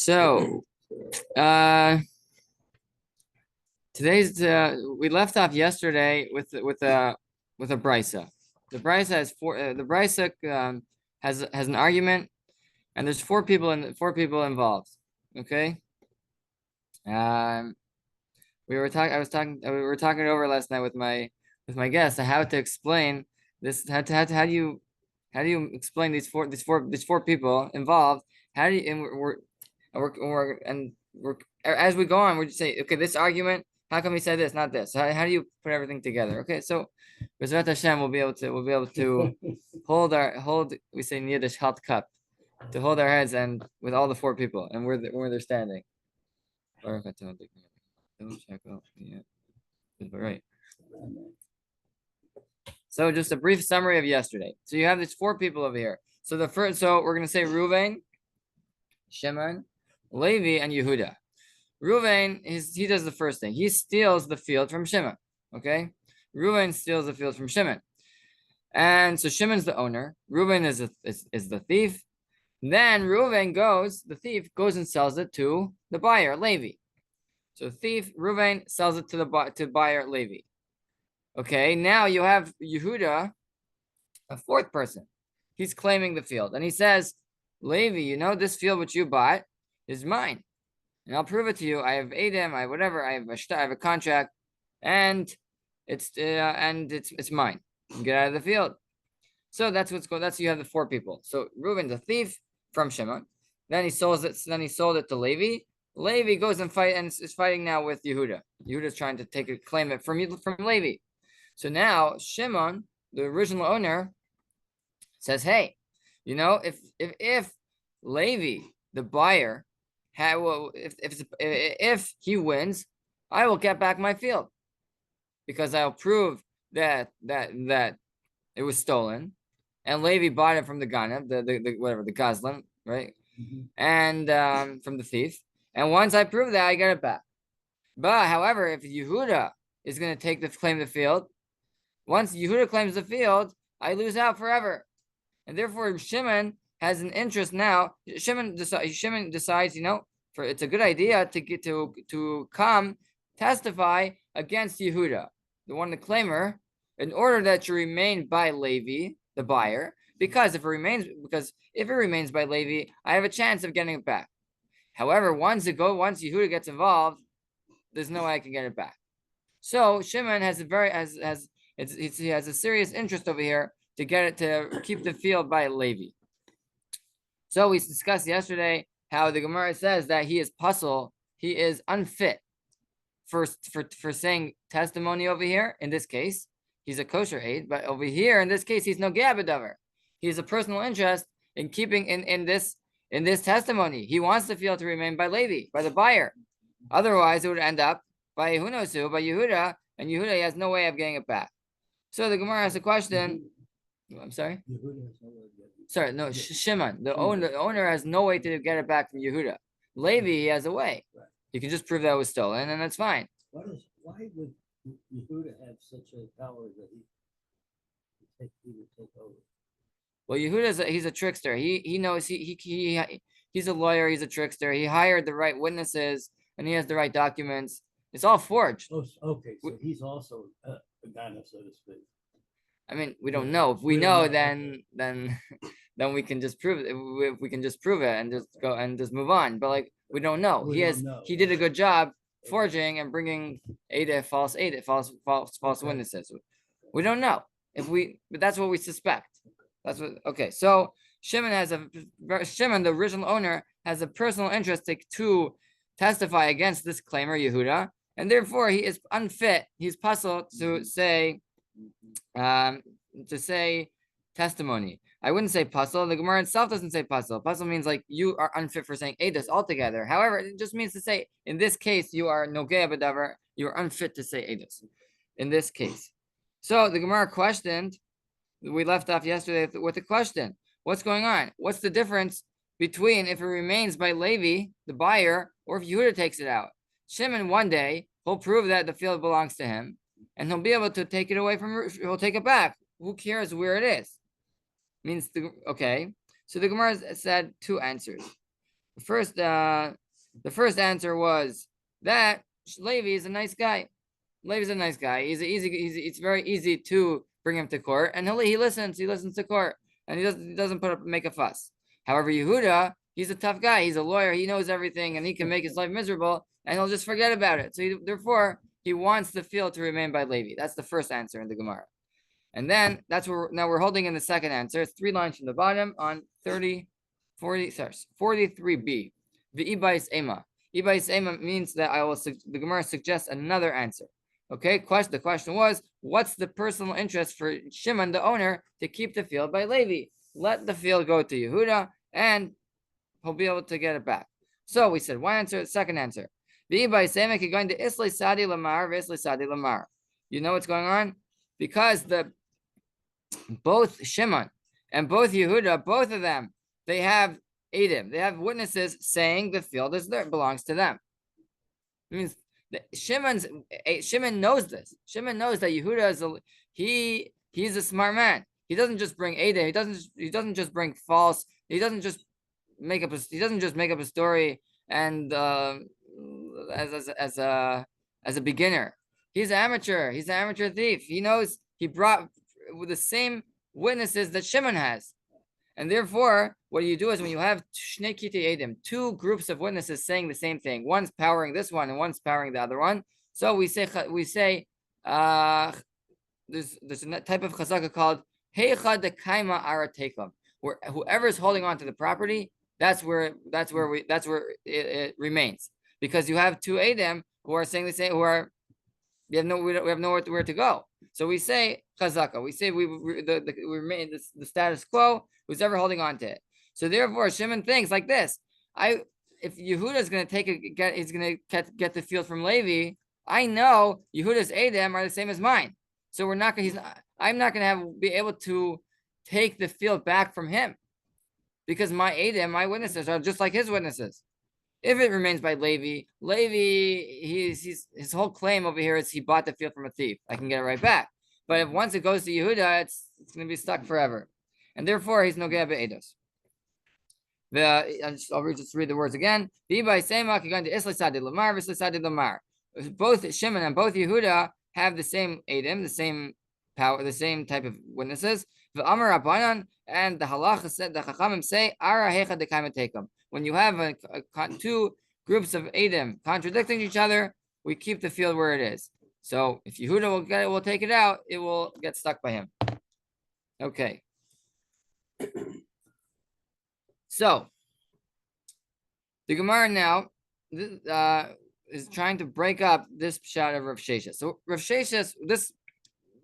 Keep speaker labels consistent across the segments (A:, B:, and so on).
A: So, today's we left off yesterday with a brisa. The brisa has the brisa has an argument, and there's four people involved. Okay. We were talking it over last night with my guest how to explain this. How do you explain these four people involved? How do you and we're as we go on, we're just saying, okay, this argument, how come he said this, not this? How do you put everything together? Okay, so B'ezrat Hashem we'll be able to hold we say in Yiddish hot cup, to hold our heads and with all the four people and where they're standing. Right. So just a brief summary of yesterday. So you have these four people over here. So we're gonna say Reuven, Shimon, Levi, and Yehuda. Reuven he does the first thing. He steals the field from Shimon. Okay, Reuven steals the field from Shimon, and so Shimon's the owner. Reuven is the thief. Then Reuven the thief goes and sells it to the buyer, Levi. So thief Reuven sells it to buyer Levi. Okay, now you have Yehuda, a fourth person. He's claiming the field, and he says, Levi, this field which you bought is mine, and I'll prove it to you. I have Adam, I have whatever, I have a contract, and it's mine. Get out of the field. So that's you have the four people. So Reuven, the thief from Shimon, then he sold it to Levi. Levi goes and is fighting now with Yehuda. Yehuda's trying to claim it from Levi. So now Shimon, the original owner, says, hey, if Levi, the buyer, if he wins, I will get back my field, because I'll prove that it was stolen, and Levi bought it from the Ganav, the Gazlan, right? Mm-hmm. And from the thief. And once I prove that, I get it back. But however, if Yehuda is going to claim the field, once Yehuda claims the field, I lose out forever. And therefore, Shimon has an interest now. Shimon decides, it's a good idea to come testify against Yehuda, the claimer, in order that you remain by Levi, the buyer, because if it remains by Levi, I have a chance of getting it back. However, once Yehuda gets involved, there's no way I can get it back. So Shimon has he has a serious interest over here to keep the field by Levi. So we discussed yesterday how the Gemara says that he is puzzle, he is unfit for saying testimony over here. In this case, he's a kosher aid, but over here in this case, he's no gabadavar. He has a personal interest in keeping in this testimony. He wants the field to remain by Levi, by the buyer. Otherwise, it would end up by Yehuda, and Yehuda has no way of getting it back. So the Gemara has a question. I'm sorry? Sorry, no, Shimon. The owner has no way to get it back from Yehuda. Levi, he has a way. Right. You can just prove that it was stolen, and that's fine.
B: Why would Yehuda have such a power that he would take over?
A: Well, he's a trickster. He knows he's a lawyer. He's a trickster. He hired the right witnesses, and he has the right documents. It's all forged.
B: Oh, okay, so he's also a guy, so to speak.
A: I mean, we don't know. If we know, then we can just prove it. We can just prove it and just go and just move on. But we don't know. He did a good job forging and bringing false witnesses. We don't know but that's what we suspect. Okay. So Shimon, the original owner, has a personal interest to testify against this claimer Yehuda, and therefore he is unfit. He's puzzled to say testimony. I wouldn't say puzzle. The Gemara itself doesn't say puzzle. Puzzle means you are unfit for saying edus altogether. However, it just means to say in this case you are nogea b'davar. You are unfit to say edus. In this case, so the Gemara questioned. We left off yesterday with the question: what's going on? What's the difference between if it remains by Levi, the buyer, or if Yehuda takes it out? Shimon one day will prove that the field belongs to him, and he'll be able to take it away he'll take it back. Who cares where it is? Okay. So the Gemara said two answers. The first answer was that Levi is a nice guy. Levi's a nice guy. It's very easy to bring him to court, and he listens to court, and he doesn't make a fuss. However, Yehuda, he's a tough guy. He's a lawyer. He knows everything, and he can make his life miserable, and he'll just forget about it. So therefore, he wants the field to remain by Levi. That's the first answer in the Gemara. And then that's where now we're holding in the second answer. It's 3 lines from the bottom on 43b. The Ibais Ema. Ibais Ema means that the Gemara suggests another answer. Okay, the question was, what's the personal interest for Shimon, the owner, to keep the field by Levi? Let the field go to Yehuda, and he'll be able to get it back. So we said one answer, second answer. You know what's going on? Because both Shimon and both Yehuda, both of them, they have Eidim. They have witnesses saying the field belongs to them. It means Shimon knows this. Shimon knows that Yehuda he's a smart man. He doesn't just bring Eidim. He doesn't just bring false. He doesn't just make up a story and as a beginner. He's an amateur. He's an amateur thief. He knows he brought with the same witnesses that Shimon has. And therefore, what you do is when you have Shnei Kiti Eidim, 2 groups of witnesses saying the same thing, one's powering this one and one's powering the other one. So we say there's a type of chazaka called Heicha de Kaima Ara Tekum, where whoever is holding on to the property, that's where it remains, because you have 2 Eidim who are saying the same, we have nowhere to go. So we say chazaka. We say we remain the status quo. Who's ever holding on to it? So therefore, Shimon thinks like this: if Yehuda is going to get the field from Levi, I know Yehuda's Eidim are the same as mine. So I'm not going to be able to take the field back from him, because my Eidim, my witnesses, are just like his witnesses. If it remains by Levi, his whole claim over here is he bought the field from a thief. I can get it right back. But if once it goes to Yehuda, it's going to be stuck forever, and therefore he's no geba eidos. I'll just read the words again. Both Shimon and both Yehuda have the same Eidim, the same power, the same type of witnesses. And the halacha said, the Chachamim say, Ara hecha dekaima tekum. When you have 2 groups of Eidim contradicting each other, we keep the field where it is. So if Yehuda will take it out, it will get stuck by him. Okay. So the Gemara now is trying to break up this pshat of Rav Sheshes. So Rav Sheshes,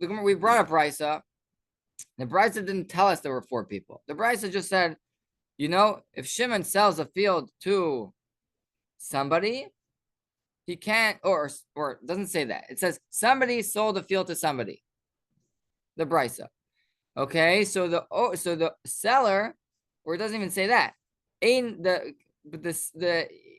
A: we brought up Brisa. The Brisa didn't tell us there were 4 people. The Brisa just said, if Shimon sells a field to somebody, he can't, or it doesn't say that. It says somebody sold a field to somebody. The Brisa. Okay, so the seller, or it doesn't even say that. The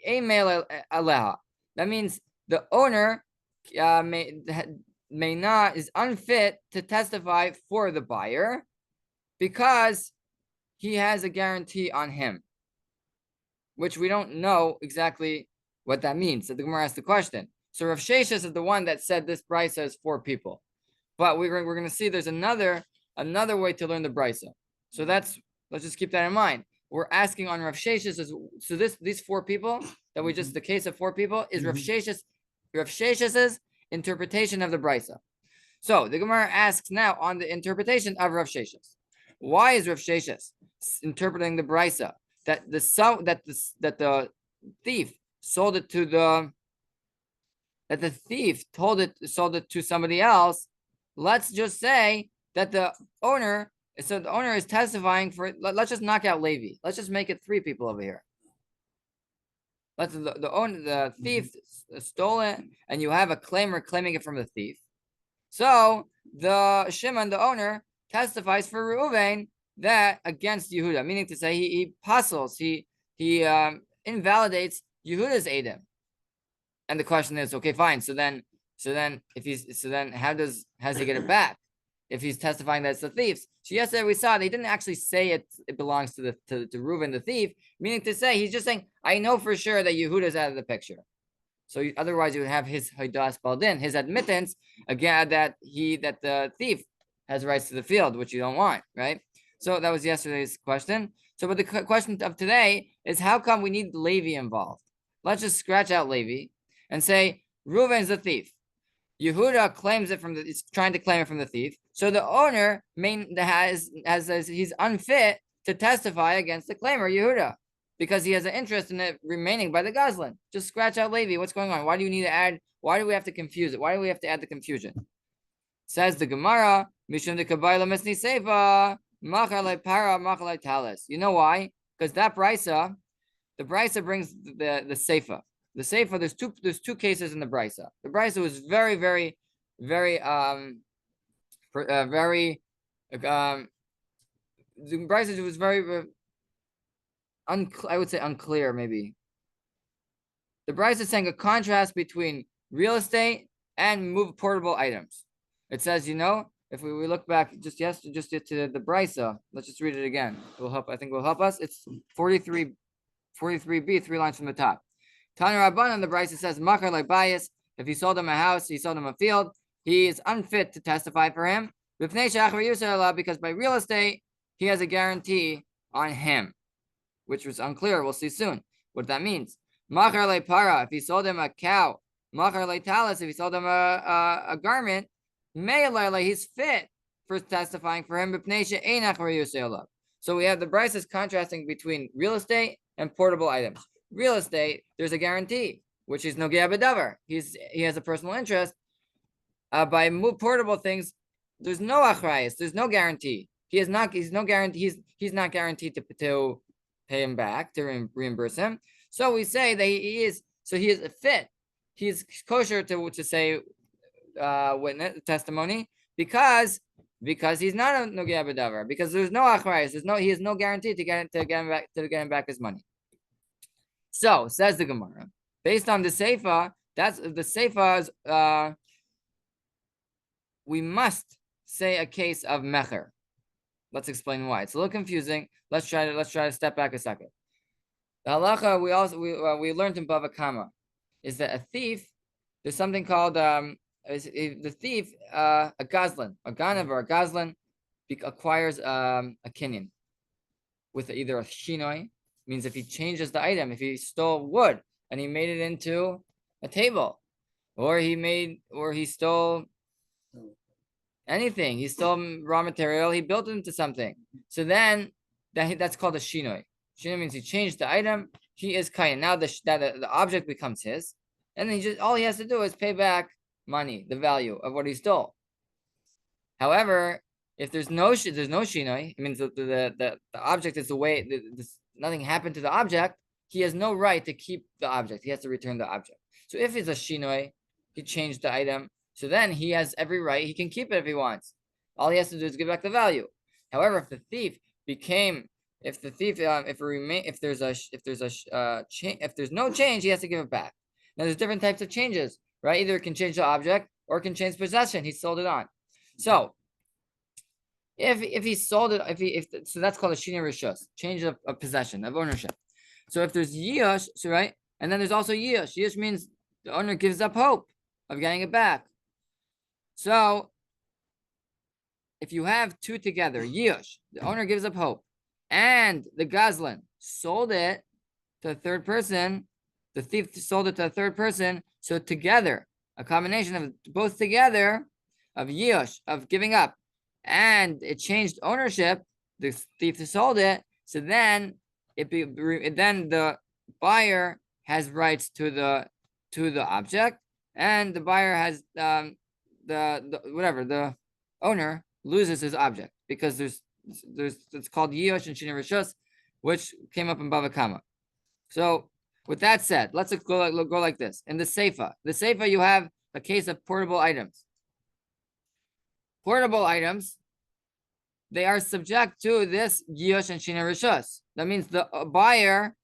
A: email aleha. That means the owner is unfit to testify for the buyer because he has a guarantee on him, which we don't know exactly what that means. So the Gemara asked the question. So Rav Sheshes is the one that said this brisa is 4 people, but we're going to see there's another way to learn the brisa. So let's just keep that in mind. We're asking on Rav Sheshes. So these 4 people that the case of 4 people is Rav Sheshes's interpretation of the brisa. So the Gemara asks now on the interpretation of Rav Sheshes. Why is Rav Sheshes interpreting the brisa that the thief sold it to sold it to somebody else? Let's just say that the owner is testifying for it. Let's just knock out Levi. Let's just make it 3 people over here. The thief stole it, and you have a claimer claiming it from the thief. So the Shimon, the owner, testifies for Reuven that against Yehuda, meaning to say he puzzles, he invalidates Yehuda's Eidim. And the question is, okay, fine. So then how does he get it back? if he's testifying that it's the thief's. So yesterday we saw they didn't actually say it belongs to Reuven the thief, meaning to say he's just saying, I know for sure that Yehuda's out of the picture. So otherwise you would have his Haidas Baldin, his admittance again that the thief has rights to the field, which you don't want, right? So that was yesterday's question. So but the question of today is, how come we need Levi involved? Let's just scratch out Levi and say Reuven's the thief. Yehuda claims it is trying to claim it from the thief. So the owner he's unfit to testify against the claimer, Yehuda, because he has an interest in it remaining by the Goslin. Just scratch out Levi. What's going on? Why do you need to add? Why do we have to confuse it? Why do we have to add the confusion? Says the Gemara, Mishum de Kabayla Misni Seifa, Machar le Para, Machar le Talis. You know why? Because that brisa, the brisa brings the Seifa. The Seifa, there's two cases in the brisa. The brisa was very, very, very, the brisa was very, I would say unclear, maybe. The brisa is saying a contrast between real estate and portable items. It says, if we look back just to the brisa, let's just read it again. It will help. I think it will help us. It's 43b, 3 lines from the top. Tana Rabbanan, the brisa says, Makar like bias. If he sold him a house, he sold him a field, he is unfit to testify for him. Because by real estate, he has a guarantee on him, which was unclear. We'll see soon what that means. Makar le para, if he sold him a cow. Makar le talis, if he sold him a garment. Me'alele, he's fit for testifying for him. So we have the brisa contrasting between real estate and portable items. Real estate, there's a guarantee, which is no b'davar. He has a personal interest. By portable things, there's no achrayus. There's no guarantee. He's not guaranteed to pay him back, to reimburse him. So we say that he is fit. He's kosher to say witness testimony because he's not a nogea b'davar, because there's no achrayus. He has no guarantee to get him back his money. So says the Gemara, based on the Seifa, that's the Seifa's. We must say a case of mecher. Let's explain why. It's a little confusing. Let's try to step back a second. The halacha we learned in Bava Kama is that a thief, there's something called the thief, a gazlan, a ganav or a gazlan acquires a kinyan with either a shinoi, means if he changes the item, if he stole wood and he made it into a table, or he stole anything, he stole raw material, he built it into something. So then that's called a shinoi. Shinoi means he changed the item. He is kayan. Now the object becomes his, and then all he has to do is pay back money, the value of what he stole. However, if there's no shinoi, it means the object is the way nothing happened to the object. He has no right to keep the object. He has to return the object. So if it's a shinoi, he changed the item. So then he has every right. He can keep it if he wants. All he has to do is give back the value. However, if there's no change, he has to give it back. Now there's different types of changes, right? Either it can change the object or it can change possession. He sold it on. So if he sold it, so that's called a shinei rishus, change of possession, of ownership. So if there's yish, so right, and then there's also yish. Yish means the owner gives up hope of getting it back. So if you have two together, yish, the owner gives up hope, and the gazlan sold it to a third person, the thief sold it to a third person. So together, a combination of both together, of yish, of giving up, and it changed ownership, the thief sold it. So then the buyer has rights to the object, and the buyer has the owner loses his object, because it's called yish and shinei rishus, which came up in Bava Kama. So with that said, let's go like this. In the Seifa, you have a case of portable items. Portable items, they are subject to this yish and shinei rishus. That means the buyer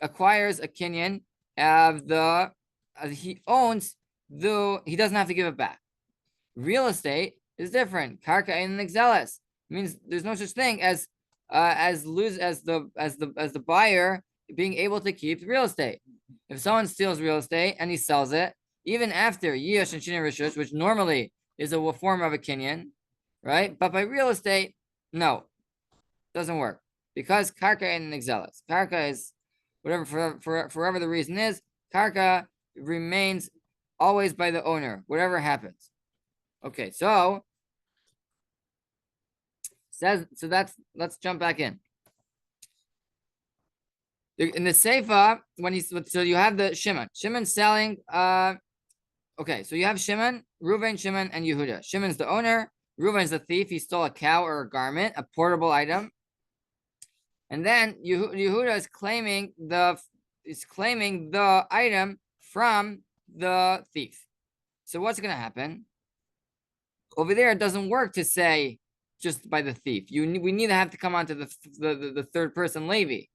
A: acquires a kinyan of he owns, though he doesn't have to give it back. Real estate, is different. Karka ein nigzeles means there's no such thing as the buyer being able to keep real estate. If someone steals real estate and he sells it, even after Yish and Shina Rishus, which normally is a form of a kinyan, right? But by real estate, no, doesn't work because karka and nigzeles. Karka is whatever for whatever the reason is. Karka remains always by the owner, whatever happens. Okay, so let's jump back in. In the Seifa, so you have the Shimon. Shimon selling, okay, so you have Shimon, Reuven, Shimon, and Yehuda. Shimon's the owner, Reuven's the thief, he stole a cow or a garment, a portable item. And then Yehuda is claiming the item from the thief. So what's gonna happen? Over there, it doesn't work to say just by the thief. We need to have to come on to the third person, Levi.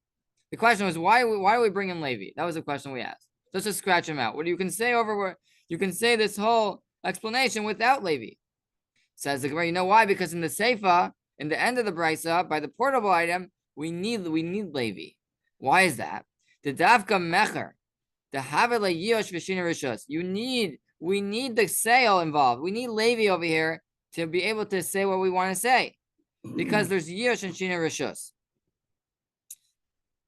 A: The question was why do we bring in Levi? That was the question we asked. Let's just scratch him out. What you can say you can say this whole explanation without Levi. Says the Gemara, you know why? Because in the Seifa, in the end of the Brisa, by the portable item, we need Levi. Why is that? The Davka Mecher, the Havela Yosh V'Shina Rishus. We need the sale involved. We need Levi over here to be able to say what we want to say, because there's Yosh and Shina Rishus.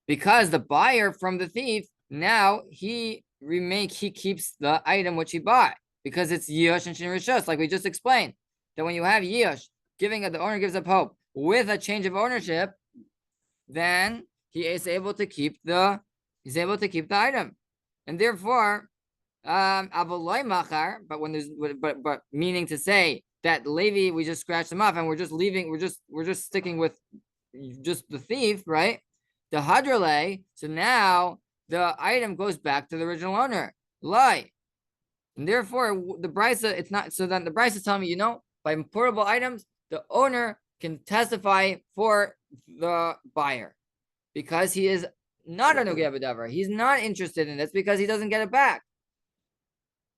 A: Because the buyer from the thief, now he keeps the item which he bought, because it's Yosh and Shina Rishus, like we just explained. That when you have Yosh, the owner gives up hope with a change of ownership, then he is able to keep the item, and therefore, avoloi machar. But when there's but meaning to say that Levi, we just scratched him off, and we're just sticking with just the thief, right? The hadrale. So now the item goes back to the original owner, lie, and therefore the brisa it's not. So then the brisa is telling me, by portable items, the owner can testify for the buyer because he is not a nogeh b'davar. He's not interested in this because he doesn't get it back.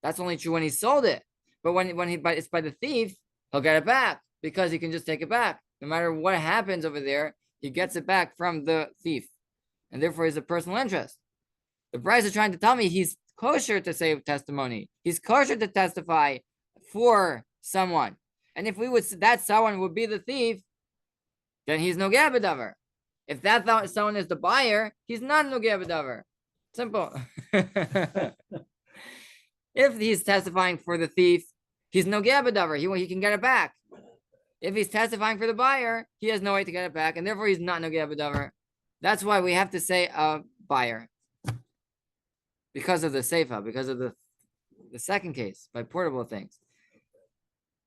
A: That's only true when he sold it. But when it's by the thief, he'll get it back because he can just take it back. No matter what happens over there, he gets it back from the thief. And therefore, he's a personal interest. The Bryce is trying to tell me he's kosher to say testimony. He's kosher to testify for someone. And if that someone would be the thief, then he's nogeh b'davar. If that someone is the buyer, he's not nogeh b'davar. Simple. If he's testifying for the thief, he's nogeh b'davar. He can get it back. If he's testifying for the buyer, he has no way to get it back, and therefore he's not nogeh b'davar. That's why we have to say a buyer. Because of the seifa, because of the second case, by portable things.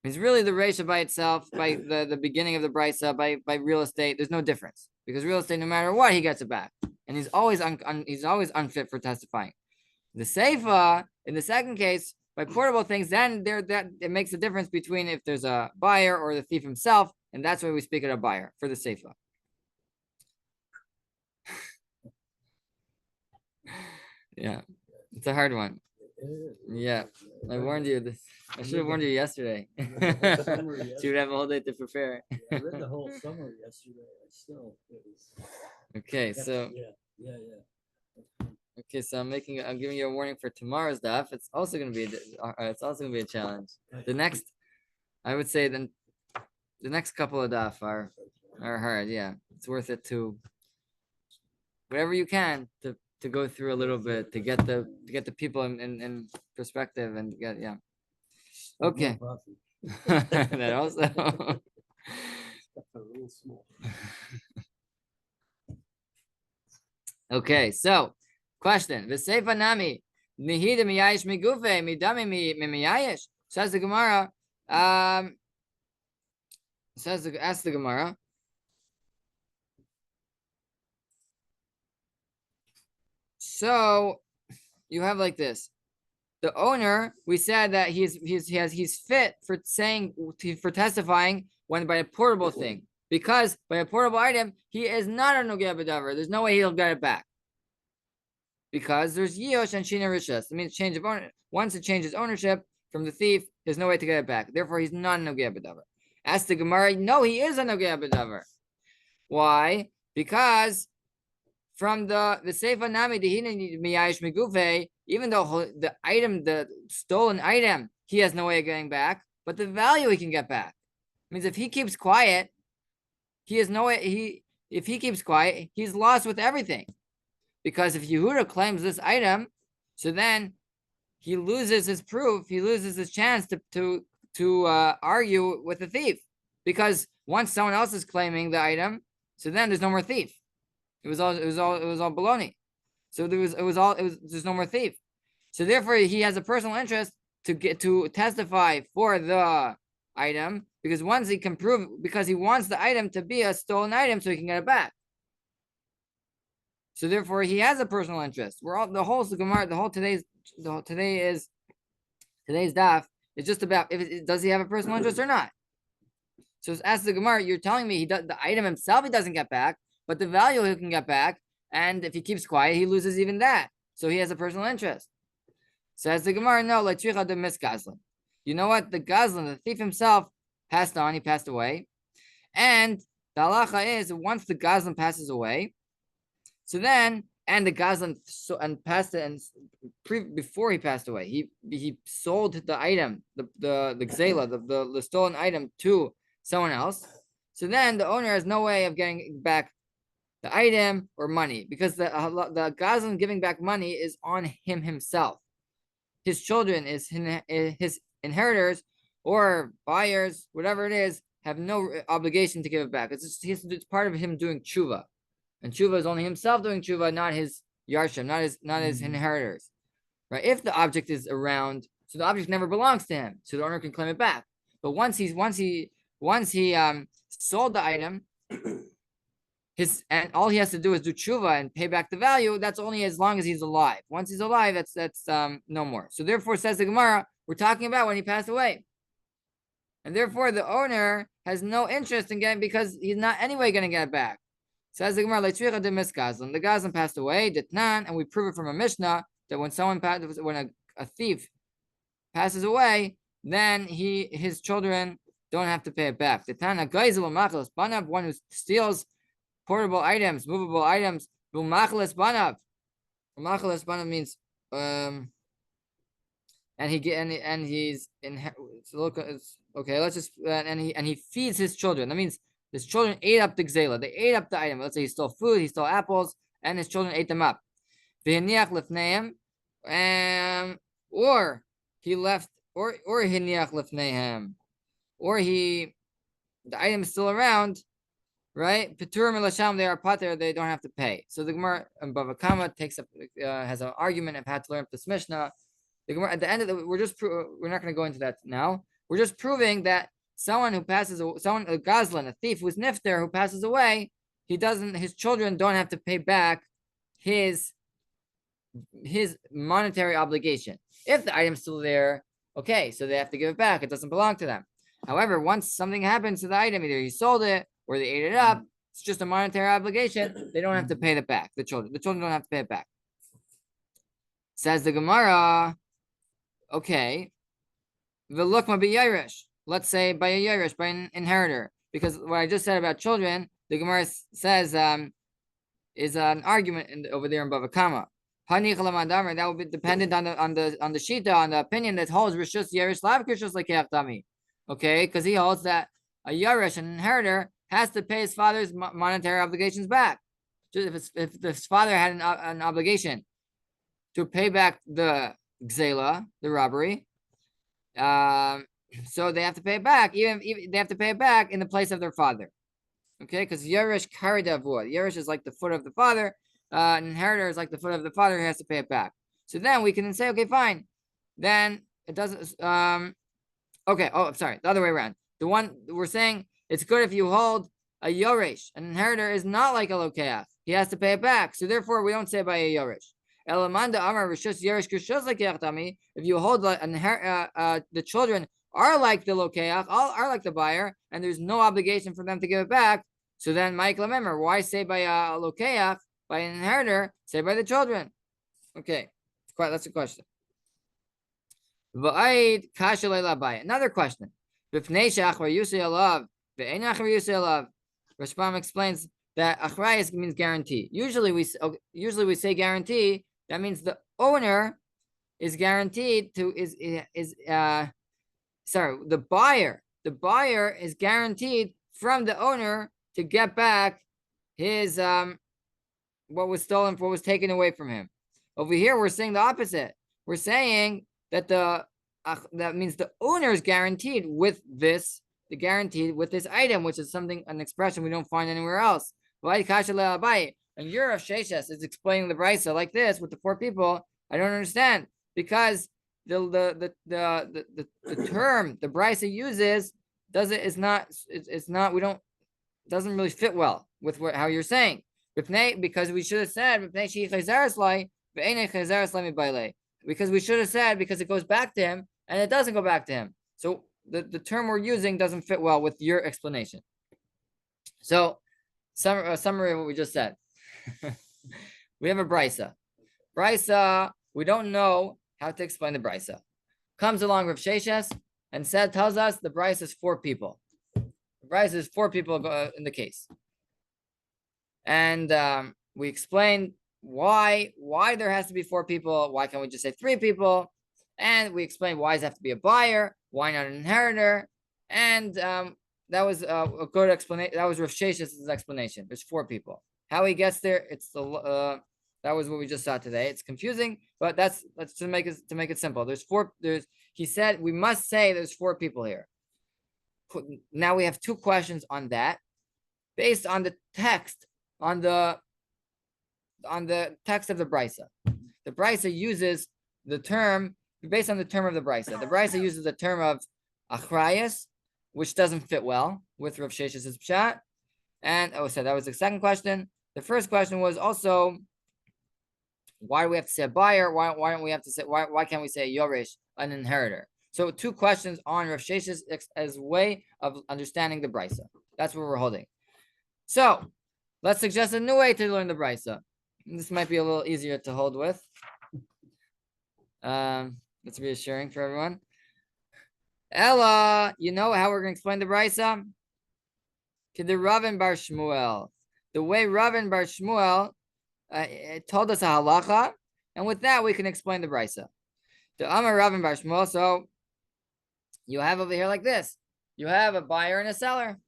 A: It's really the reisha by itself, by the beginning of the brisa, by real estate. There's no difference because real estate, no matter what, he gets it back, and he's always unfit for testifying. The seifa in the second case, by portable things, then that it makes a difference between if there's a buyer or the thief himself, and that's why we speak of a buyer for the seifa. Yeah, it's a hard one. Yeah, I warned you this. I should have warned you yesterday. So you'd have a whole day to prepare.
B: Yeah, I read the whole summary yesterday.
A: Okay, so
B: yeah.
A: okay, so I'm giving you a warning for tomorrow's daf. It's also gonna be a challenge. The next, I would say, then the next couple of daf are hard. Yeah, it's worth it to whatever you can to go through a little bit to get the people in perspective and get okay. That also. Okay, so question: V'seifa nami nihida miyayish migufe midami miyayish. Says the Gemara. Ask the Gemara. So you have like this. The owner, we said that he's fit for testifying when by a portable thing, because by a portable item he is not a nogeh b'davar. There's no way he'll get it back because there's yosh and shina rishus. It means change of owner. Once it changes ownership, from the thief, there's no way to get it back. Therefore, he's not a nogea b'davar. As the Gemara, no, he is a nogea b'davar. Why? Because from the Seifa Nami Dehina Miyayish Migufe, even though the item, the stolen item, he has no way of getting back, but the value he can get back. Means if he keeps quiet, he has no way. If he keeps quiet, he's lost with everything. Because if Yehuda claims this item, so then he loses his proof. He loses his chance to argue with the thief. Because once someone else is claiming the item, so then there's no more thief. It was all baloney. So there's no more thief. So therefore he has a personal interest to testify for the item, because once he can prove, because he wants the item to be a stolen item so he can get it back. So therefore he has a personal interest. Today's daf is just about does he have a personal interest or not. So as the Gemara, you're telling me the item himself he doesn't get back, but the value he can get back, and if he keeps quiet, he loses even that. So he has a personal interest. Says the Gemara, no, le'tzicha de misgazlan. You know what? The gazlan, the thief himself, passed on. He passed away, and the halacha is once the gazlan passes away, so then the gazlan passed it, and before he passed away, he sold the item, the gzela, the stolen item to someone else. So then the owner has no way of getting back the item or money, because the gazlan giving back money is on him himself. His children, his inheritors or buyers, whatever it is, have no obligation to give it back. It's part of him doing tshuva, and tshuva is only himself doing tshuva, not his yarshim, not his inheritors. Right? If the object is around, so the object never belongs to him, so the owner can claim it back. But once he sold the item, and all he has to do is do tshuva and pay back the value. That's only as long as he's alive. Once he's alive, that's no more. So therefore, says the Gemara, we're talking about when he passed away, and therefore the owner has no interest in getting, because he's not anyway going to get it back. Says the Gemara, le'tzricha de misgazlan. The gazlan passed away, ditnan, and we prove it from a Mishnah that when a thief passes away, then his children don't have to pay it back. Ditnan, a geizel u'machalas banav, one who steals portable items, movable items, u'machalas banav. U'machalas banav means and he's in. Okay, let's just and he feeds his children. That means his children ate up the gzela. They ate up the item. Let's say he stole food, he stole apples, and his children ate them up. V'hiniach lifneim, or he left, or hiniach lifneim, or the item is still around, right? Peturim elasham, they are pater, they don't have to pay. So the Gemara and Bava Kama has an argument of how to learn this Mishnah. The Gemara at the end of we're not going to go into that now. We're just proving that someone who passes, a gazlan, a thief who's nifter, who passes away, his children don't have to pay back his monetary obligation. If the item's still there, okay, so they have to give it back. It doesn't belong to them. However, once something happens to the item, either he sold it or they ate it up, it's just a monetary obligation. They don't have to pay it back. The children don't have to pay it back. Says the Gemara, okay, v'lukma b'yirish. Let's say by a yirish, by an inheritor, because what I just said about children, the Gemara says is an argument over there in Bava Kama. That would be dependent on the shita, on the opinion that holds rishus yirish lav rishus lekeach. Okay, because he holds that a yirish, an inheritor, has to pay his father's monetary obligations back. Just if his father had an obligation to pay back the gzela, the robbery, so they have to pay it back. Even they have to pay it back in the place of their father. Okay, because Yerush karidavur. Yerush is like the foot of the father. An inheritor is like the foot of the father who has to pay it back. So then we can say, okay, fine. Then it doesn't. Okay. Oh, I'm sorry. The other way around. The one we're saying, it's good if you hold a yoresh. An inheritor is not like a lokeach. He has to pay it back. So therefore, we don't say by a yoresh. Elamanda amar rishus yeresh kishus lekeach tami. If you hold the children are like the lokeach, are like the buyer, and there's no obligation for them to give it back. So then, Mike, remember, why say by a lokeach, by an inheritor, say by the children? Okay, that's a question. Another question. Rashbam explains that achrayus means guarantee. Usually we say guarantee. That means the owner is guaranteed to the buyer. The buyer is guaranteed from the owner to get back his what was stolen, what was taken away from him. Over here, we're saying the opposite. We're saying that that means the owner is guaranteed with this, with this item, which is an expression we don't find anywhere else. And you're of Sheshes is explaining the brisa like this with the 4 people. I don't understand, because the term the brisa uses doesn't really fit well with how you're saying. Because we should have said because we should have said because it goes back to him, and it doesn't go back to him. So the term we're using doesn't fit well with your explanation. So summary of what we just said. We have a brisa. We don't know how to explain the brisa. Comes along Rav Sheshes and tells us the brisa is 4 people. The brisa is 4 people in the case. And we explained why there has to be 4 people. Why can't we just say 3 people? And we explained why does it have to be a buyer? Why not an inheritor? And that was a good explanation. That was Rav Shesh's explanation. There's 4 people. How he gets there, it's that was what we just saw today. It's confusing, but that's to make it simple. He said we must say there's 4 people here. Now we have 2 questions on that, based on the text. On the text of the brisa. The brisa uses the term, based on the term of the brisa. The brisa uses the term of achrayus, which doesn't fit well with Rav Shesh's pshat. And so that was the second question. The first question was also, why do we have to say a buyer? Why don't we have to say, why can't we say a yoresh, an inheritor? So 2 questions on Rav Shesh's as a way of understanding the brisa. That's what we're holding. So let's suggest a new way to learn the brisa. This might be a little easier to hold with. It's reassuring for everyone. Ella, you know how we're going to explain the brisa? The Ravin Bar Shmuel. The way Ravin Bar Shmuel told us a halacha, and with that we can explain the brisa. The Amar Ravin Bar Shmuel. So you have over here like this. You have a buyer and a seller.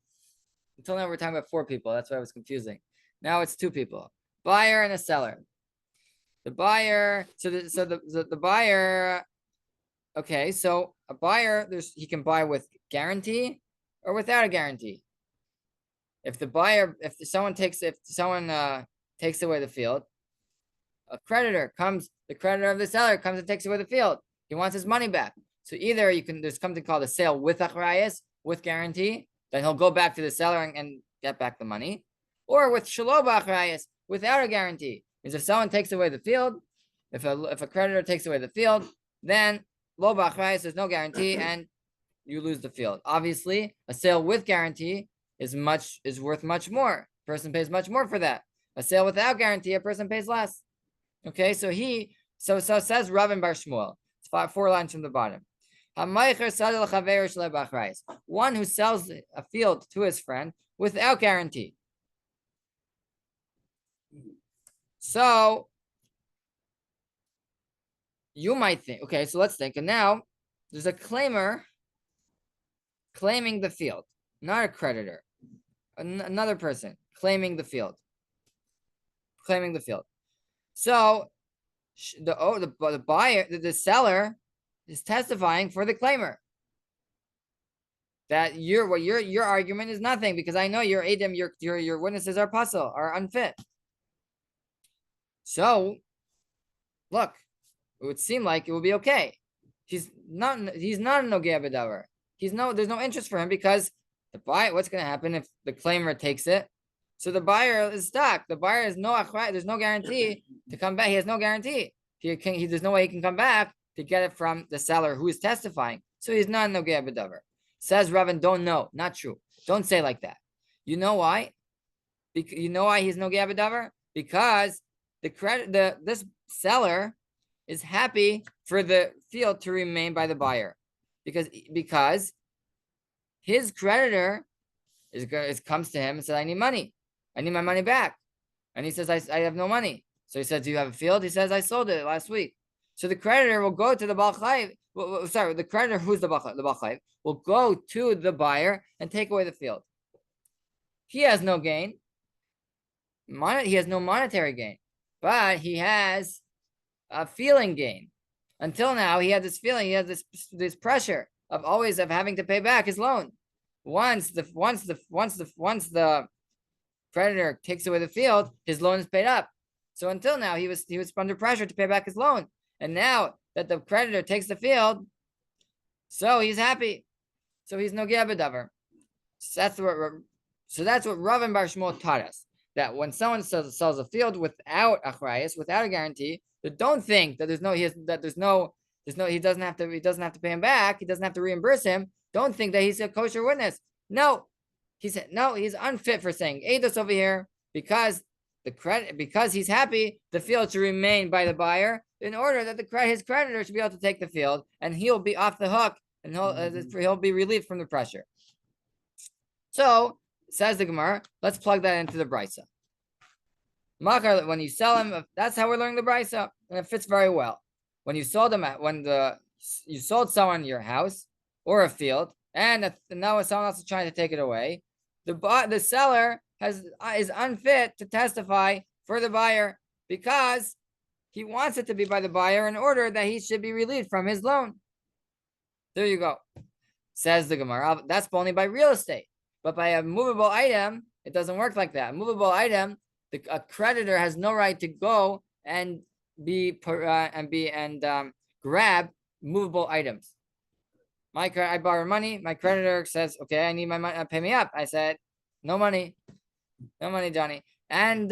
A: Until now, we're talking about 4 people. That's why it was confusing. Now it's 2 people. Buyer and a seller. The buyer. So the buyer. Okay, so a buyer, he can buy with guarantee or without a guarantee. If someone takes away the field, a creditor comes. The creditor of the seller comes and takes away the field. He wants his money back. So either there's something called a sale with achrayus, with guarantee. Then he'll go back to the seller and get back the money. Or with shelo b'achrayus, without a guarantee. Because if someone takes away the field, if a creditor takes away the field, then lo b'achrayus, there's no guarantee, and you lose the field. Obviously, a sale with guarantee is worth much more. A person pays much more for that. A sale without guarantee, a person pays less. Okay, so says Ravin Bar Shmuel. It's 4 lines from the bottom. One who sells a field to his friend without guarantee. So you might think, okay, so let's think. And now there's a claimer claiming the field, not a creditor. Another person claiming the field. So the buyer, the seller is testifying for the claimer that your argument is nothing, because I know your Adam, your witnesses are puzzle, are unfit. So look, it would seem like it would be okay. He's not a nogea b'davar. There's no interest for him, because what's going to happen if the claimer takes it? So the buyer is stuck. The buyer is there's no guarantee to come back. He has no guarantee. There's no way he can come back to get it from the seller who is testifying. So he's not nogea b'davar. Says Ravin, not true. Don't say like that. You know why? You know why he's nogea b'davar? Because this seller is happy for the field to remain by the buyer, because his creditor comes to him and says, I need money. I need my money back. And he says, I have no money. So he says, do you have a field? He says, I sold it last week. So the creditor will go to the Baal Chayv. The creditor, who's the Baal Chayv, will go to the buyer and take away the field. He has no gain. He has no monetary gain, but he has a feeling gain. Until now, he had this feeling, he had this pressure of always having to pay back his loan. Once the creditor takes away the field, his loan is paid up. So until now, he was under pressure to pay back his loan. And now that the creditor takes the field, so he's happy. So he's no b'davar. So that's what Rav and Bar Shmuel taught us. That when someone sells a field without achrayus, without a guarantee, that don't think that he doesn't have to pay him back. He doesn't have to reimburse him. Don't think that he's a kosher witness. No, he's unfit for saying eidos over here because he's happy. The field should remain by the buyer in order that his creditor should be able to take the field, and he'll be off the hook, and he'll be relieved from the pressure. So says the Gemara, let's plug that into the brisa. Makar, when you sell him, that's how we're learning the brisa, and it fits very well. When you sold them you sold someone your house or a field, and now someone else is trying to take it away, the seller is unfit to testify for the buyer because he wants it to be by the buyer in order that he should be relieved from his loan. There you go. Says the Gemara, that's only by real estate. But by a movable item, it doesn't work like that. A movable item, a creditor has no right to go and grab movable items. I borrow money. My creditor says, "Okay, I need my money. Pay me up." I said, "No money, Johnny." And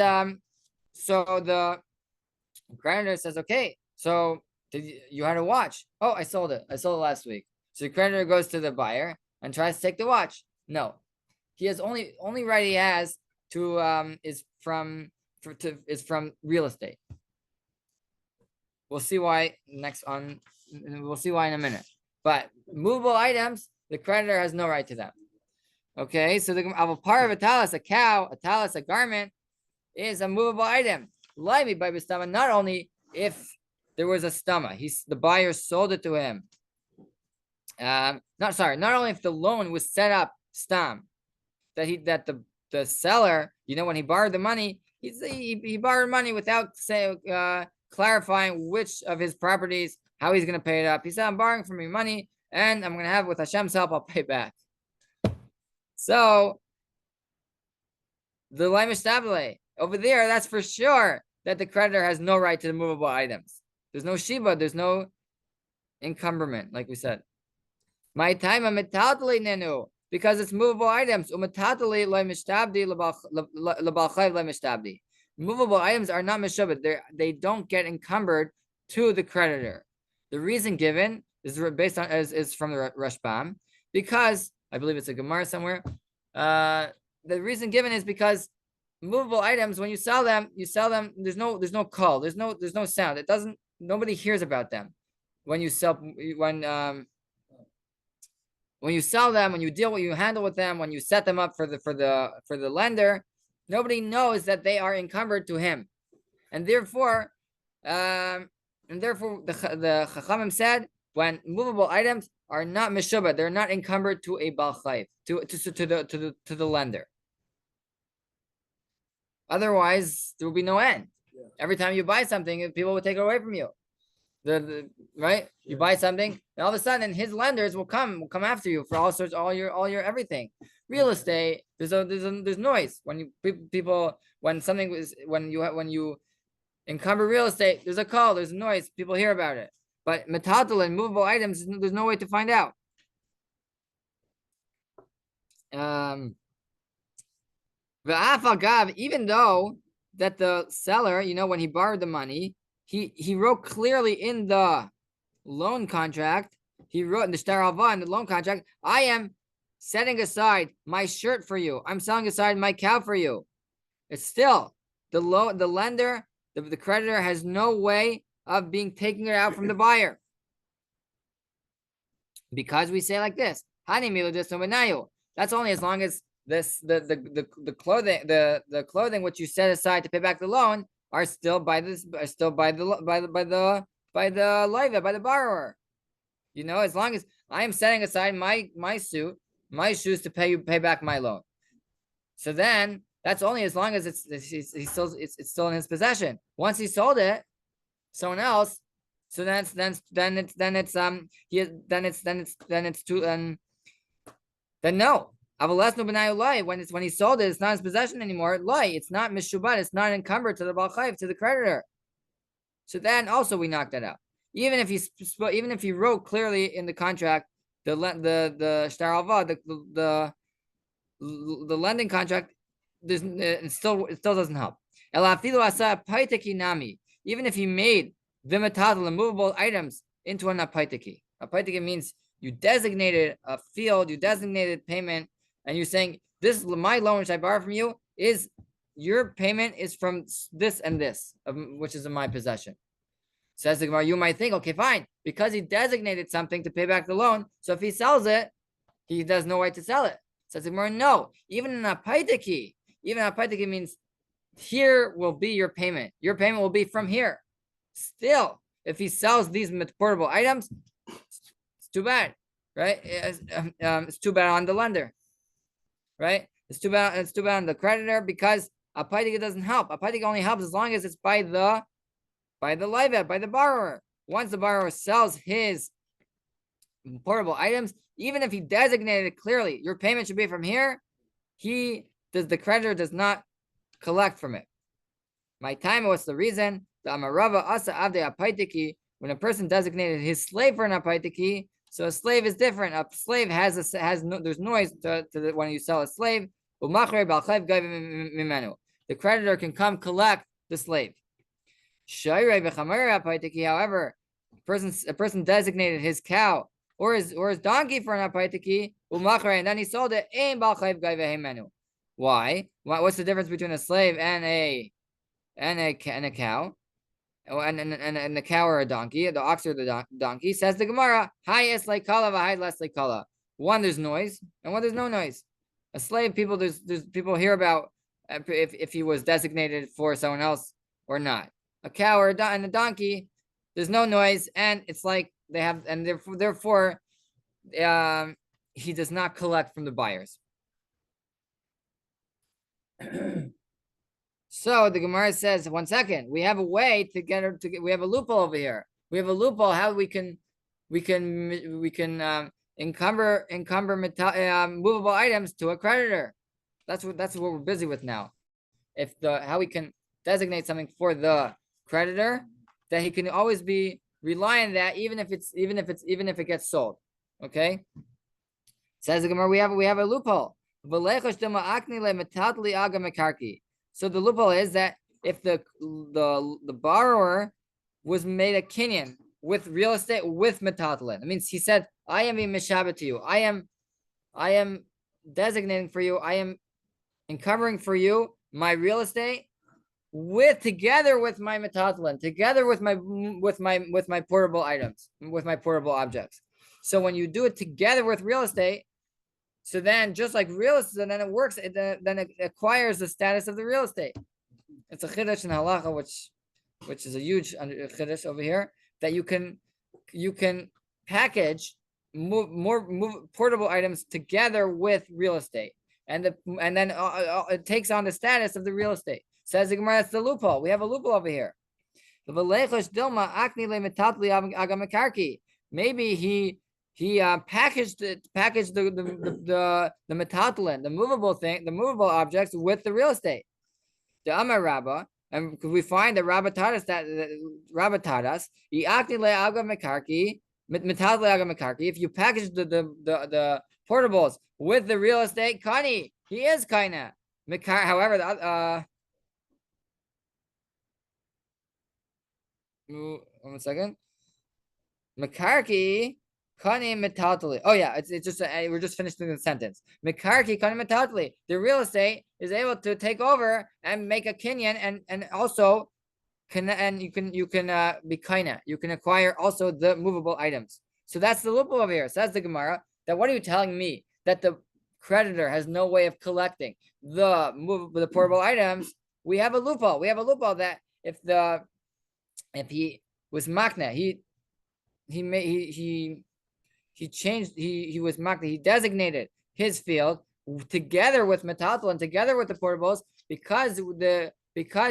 A: so the creditor says, "Okay, so you had a watch? Oh, I sold it. I sold it last week." So the creditor goes to the buyer and tries to take the watch. No. He has only right he has to is from real estate. We'll see why we'll see why in a minute. But movable items, the creditor has no right to them. Okay, so the part of a talis, a cow, a talis, a garment, is a movable item. Not only if there was a stama, the buyer sold it to him. Not only if the loan was set up stam. That the seller, when he borrowed the money, he borrowed money without clarifying which of his properties, how he's going to pay it up. He said, I'm borrowing from you money, and I'm going to have, with Hashem's help, I'll pay back. So, the Laimish Tabale, over there, that's for sure that the creditor has no right to the movable items. There's no shiba, there's no encumberment, like we said. My time, because it's movable items. Movable items are not meshubed. They don't get encumbered to the creditor. The reason given is based on is from the Rashbam, because I believe it's a Gemara somewhere. The reason given is because movable items, when you sell them. There's no call. There's no sound. Nobody hears about them when you sell when you sell them, when you handle with them, when you set them up for the lender, nobody knows that they are encumbered to him, and therefore the Chachamim said when movable items are not meshubah, they're not encumbered to a Baal Chayv, to the lender. Otherwise, there will be no end. Yeah. Every time you buy something, people will take it away from you. Right? You buy something, and all of a sudden his lenders will come after you for all your everything. Real estate, there's noise when you encumber real estate. There's a call, there's a noise, people hear about it. But metaltal and movable items, there's no way to find out. Even though that the seller, when he borrowed the money, he wrote clearly in the loan contract, he wrote in the Shtar Halva, in the loan contract, I am setting aside my shirt for you. I'm selling aside my cow for you. It's still the lender, the creditor has no way of being taking it out from the buyer. Because we say like this, that's only as long as the clothing which you set aside to pay back the loan are still by the borrower. You know, as long as I am setting aside my shoes to pay back my loan. So then that's only as long as it's still in his possession. Once he sold it, someone else. So then no. When he sold it, it's not his possession anymore. It's not mishubat. It's not encumbered to the Baal Chayv, to the creditor. So then also we knock that out. Even if he wrote clearly in the contract the shtar alva, the lending contract, it still doesn't help. Even if he made the movable items into an apaitiki. Apaitiki means you designated a field, you designated payment, and you're saying, this is my loan which I borrow from you, is your payment is from this and this, which is in my possession. Says the Gemara, you might think, okay, fine, because he designated something to pay back the loan, so if he sells it, he has no right to sell it. Says the Gemara, no, even an apaitiki means here will be your payment. Your payment will be from here. Still, if he sells these portable items, it's too bad, right? It's too bad on the lender, right? It's too bad on the creditor, because a paitika doesn't help. A paitika only helps as long as it's by the livet, by the borrower. Once the borrower sells his portable items, even if he designated it clearly, your payment should be from here, the creditor does not collect from it. My time, what's the reason? The Amarava Asa Avde Apaitiki, when a person designated his slave for an apaitiki, so a slave is different. A slave there's noise when you sell a slave. The creditor can come collect the slave. However, a person designated his cow or his donkey for an apaitiki, and then he sold it. Why? What's the difference between a slave and a cow? And the cow or a donkey, the ox or the donkey? Says the Gemara, highest like kala, high less like kala. One, there's noise, and one, there's no noise. A slave, there's people hear about if he was designated for someone else or not. A cow or and a donkey, there's no noise, and it's like they have, and therefore, he does not collect from the buyers. So the Gemara says, 1 second, we have a way to get her to we have a loophole over here. We have a loophole how we can encumber movable items to a creditor. That's what we're busy with now. How we can designate something for the creditor that he can always be relying on that even if it gets sold. Okay. Says the Gemara, we have a loophole. So the loophole is that if the borrower was made a kinyan with real estate with metatlan, it means he said, I am being mishabet to you. I am designating for you. I am encumbering for you my real estate together with my metatlan, together with my portable items, with my portable objects. So when you do it together with real estate, so then just like real estate, then it works. Then it acquires the status of the real estate. It's a chiddush in halacha, which is a huge chiddush over here, that you can package move portable items together with real estate, and then it takes on the status of the real estate. Says the Gemara, that's the loophole. We have a loophole over here. Maybe he packaged the metatlan, the movable objects with the real estate. The Amar Rabba, and we find that Rabba taught us if you package the portables with the real estate, Kani, he is kaina. However, 1 second. Mekarki kani metatli. Oh yeah, it's just we're just finishing the sentence. Mekarki kani metatli. The real estate is able to take over and make a kinyan and also and you can be kaina. You can acquire also the movable items. So that's the loophole over here. Says the Gemara that what are you telling me that the creditor has no way of collecting the portable items? We have a loophole. We have a loophole that if he was makna, he was makna, he designated his field together with metaltal and together with the portables because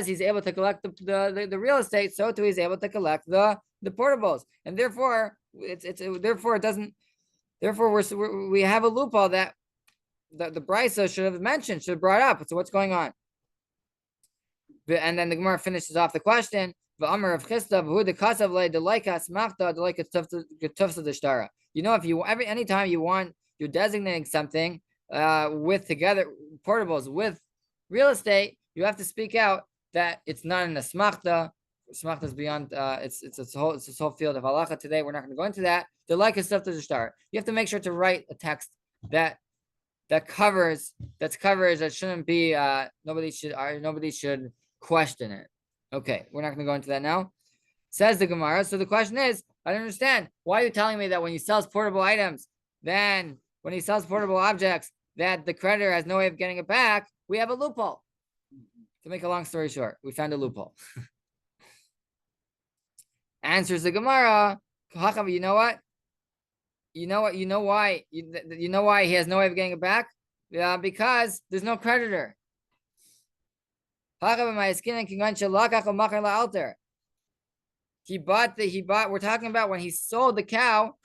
A: he's able to collect the real estate, so too he's able to collect the portables, and therefore we have a loophole that the Brisa should have brought up. So what's going on? And then the Gemara finishes off the question. Anytime you're designating something with together portables with real estate, you have to speak out that it's not an asmachta. Asmachta is beyond. It's this whole field of halacha. Today we're not going to go into that. The like is stuff to the star. You have to make sure to write a text that covers that shouldn't be. Nobody should question it. Okay, we're not going to go into that now. Says the Gemara. So the question is, I don't understand. Why are you telling me that when he sells portable items, then when he sells portable objects, that the creditor has no way of getting it back? We have a loophole. To make a long story short, we found a loophole. Answers the Gemara. You know what? You know why he has no way of getting it back? Because there's no creditor. We're talking about when he sold the cow.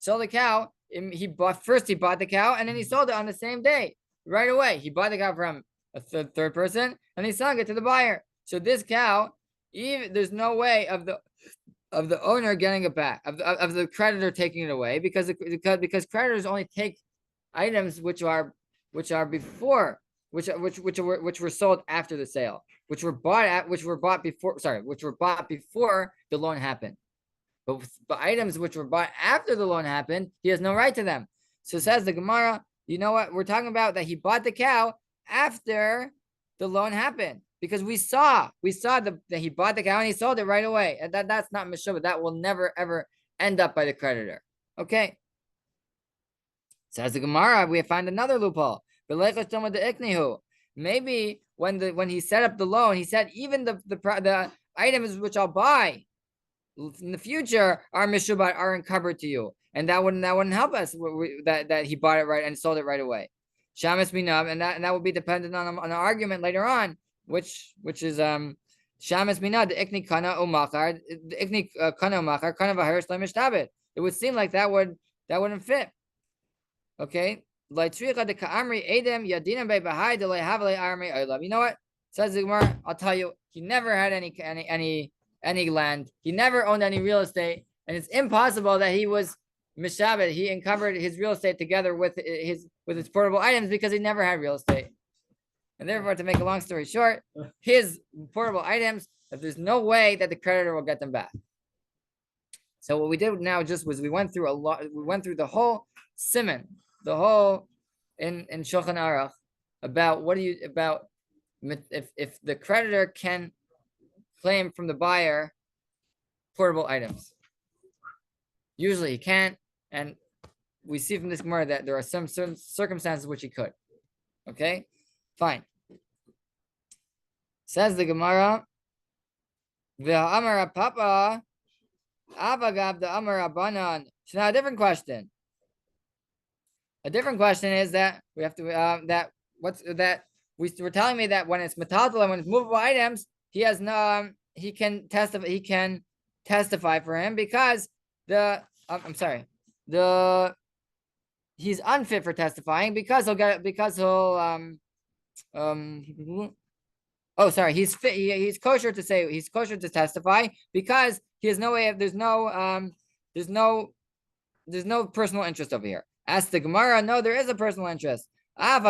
A: He bought the cow and then he sold it on the same day. Right away. He bought the cow from a third person and he sold it to the buyer. So this cow, there's no way of the owner getting it back, of the creditor taking it away, because creditors only take items which were sold after the sale, which were bought before the loan happened. But items which were bought after the loan happened, he has no right to them. So says the Gemara, you know what? We're talking about that he bought the cow after the loan happened, because we saw that he bought the cow and he sold it right away. And that's not meshubah. That will never ever end up by the creditor. Okay. Says the Gemara, we find another loophole. Maybe when he set up the loan, he said even the items which I'll buy in the future are meshubah, are encumbered to you, and that wouldn't help us. That he bought it right and sold it right away. Shamas minab, and that would be dependent on an argument later on, which is shamas minab the ikni kana umachar the ikni kana umachar kana v'haris lemishtabit. It would seem like that wouldn't fit. Okay. You know what? Says the Gemara, I'll tell you, he never had any land. He never owned any real estate, and it's impossible that he was mishabed. He encumbered his real estate together with his portable items because he never had real estate. And therefore, to make a long story short, his portable items, if there's no way that the creditor will get them back. So what we did now was we went through the whole siman, the whole in Shulchan Aruch about if the creditor can claim from the buyer portable items. Usually he can't, and we see from this Gemara that there are some certain circumstances which he could. Okay, fine. Says the Gemara, V'ha'amar Papa Avagav the Amar Abanan. So now a different question. A different question is that we have to we're telling me that when it's metaltal and when it's movable items, he can testify for him because he's unfit for testifying he's fit. He's kosher to testify because he has no way of there's no personal interest over here. Ask the Gemara, no, there is a personal interest. Even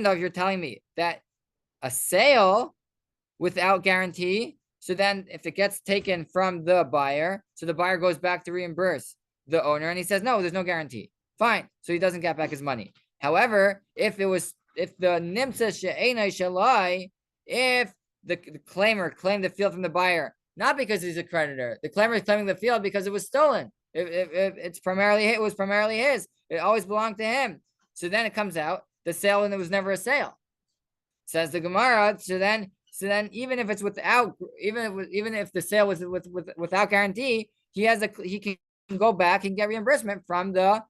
A: though if you're telling me that a sale without guarantee, so then if it gets taken from the buyer, so the buyer goes back to reimburse the owner and he says, no, there's no guarantee. Fine. So he doesn't get back his money. However, if the nimsa she'enai shalai, if the claimer claimed the field from the buyer, not because he's a creditor, the claimer is claiming the field because it was stolen. It was primarily his. It always belonged to him. So then it comes out the sale, and it was never a sale. Says the Gemara. So then even if it's without, even if the sale was without guarantee, he can go back and get reimbursement from the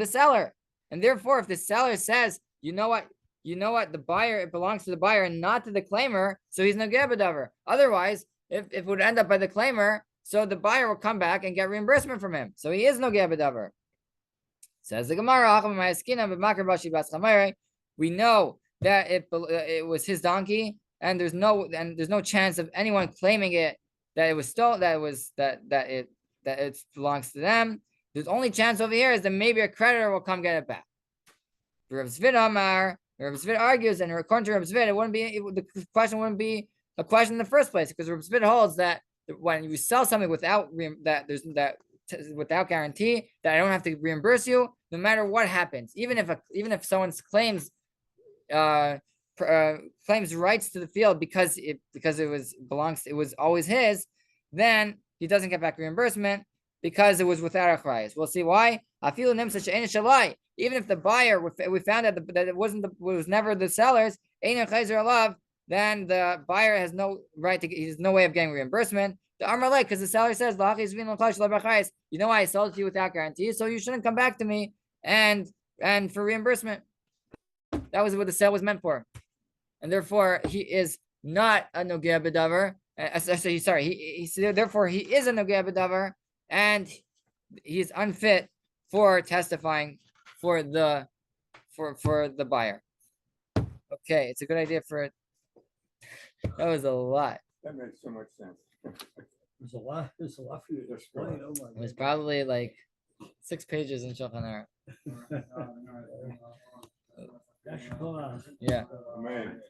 A: seller. And therefore, if the seller says, you know what, the buyer, it belongs to the buyer and not to the claimer, so he's no b'davar. Otherwise, if it would end up by the claimer, so the buyer will come back and get reimbursement from him. So he is no b'davar. Says the Gemara, we know that it was his donkey, and there's no chance of anyone claiming it that it was stolen, that it belongs to them. The only chance over here is that maybe a creditor will come get it back. Rav Zvid argues, and according to Rav Zvid, the question wouldn't be a question in the first place, because Rav Zvid holds that when you sell something without guarantee, that I don't have to reimburse you, no matter what happens. Even if someone claims rights to the field because it was always his, then he doesn't get back reimbursement because it was without achrayus. We'll see why. Even if the buyer, we found out that it was never the seller's, then the buyer has no right to. He has no way of getting reimbursement. The Amar because the seller says, you know why I sold it to you without guarantee, so you shouldn't come back to me and for reimbursement. That was what the sale was meant for, and therefore he is not a nogea b'davar. Therefore he is a nogea b'davar, and he is unfit for testifying for the buyer. Okay, it's a good idea for it. That was a lot.
C: That makes so much sense.
B: There's a lot for you to explain. Oh my
A: It was probably like 6 pages in Shulchan Aruch.
B: God.
A: Yeah.
C: Man.